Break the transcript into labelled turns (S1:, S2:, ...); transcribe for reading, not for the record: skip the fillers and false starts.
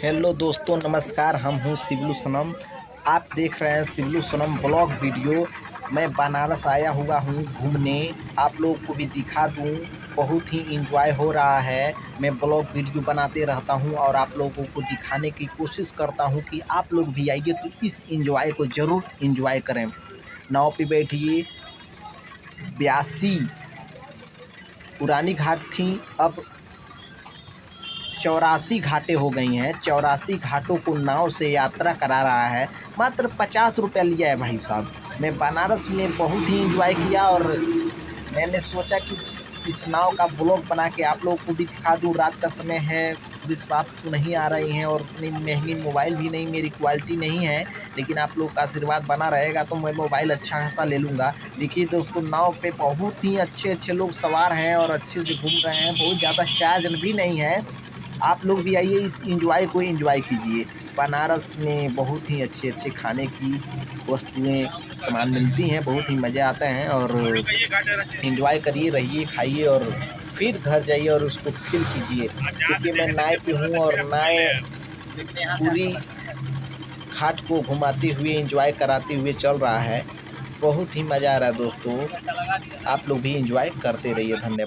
S1: Hello दोस्तों, नमस्कार। हम हूँ शिवलू सनम। आप देख रहे हैं शिवलू सनम ब्लॉग वीडियो। मैं बनारस आया हुआ हूँ घूमने, आप लोगों को भी दिखा दूँ। बहुत ही एंजॉय हो रहा है। मैं ब्लॉग वीडियो बनाते रहता हूँ और आप लोगों को दिखाने की कोशिश करता हूँ कि आप लोग भी आइए तो इस एंजॉय को ज़रूर एंजॉय करें। नाव पे बैठिए। 82 पुरानी घाट थी, अब 84 घाटें हो गई हैं। 84 घाटों को नाव से यात्रा करा रहा है। मात्र 50 रुपया लिया है भाई साहब। मैं बनारस में बहुत ही एंजॉय किया और मैंने सोचा कि इस नाव का ब्लॉग बना के आप लोगों को भी दिखा दूँ। रात का समय है, पूरी साफ तो नहीं आ रही हैं और उतनी महंगी मोबाइल भी नहीं, मेरी क्वालिटी नहीं है, लेकिन आप लोगों का आशीर्वाद बना रहेगा तो मैं मोबाइल अच्छा खासा ले लूँगा। देखिए दोस्तों, नाव पे बहुत ही अच्छे अच्छे लोग सवार हैं और अच्छे से घूम रहे हैं। बहुत ज़्यादा चार्ज भी नहीं है। आप लोग भी आइए, इस एंजॉय को एंजॉय कीजिए। बनारस में बहुत ही अच्छे अच्छे खाने की वस्तुएं सामान मिलती हैं, बहुत ही मज़ा आता है और एंजॉय करिए, रहिए, खाइए और फिर घर जाइए और उसको फील कीजिए। क्योंकि मैं नाव पे हूँ और नाव पूरी घाट को घुमाते हुए एंजॉय कराते हुए चल रहा है। बहुत ही मज़ा आ रहा है दोस्तों। आप लोग भी एंजॉय करते रहिए। धन्यवाद।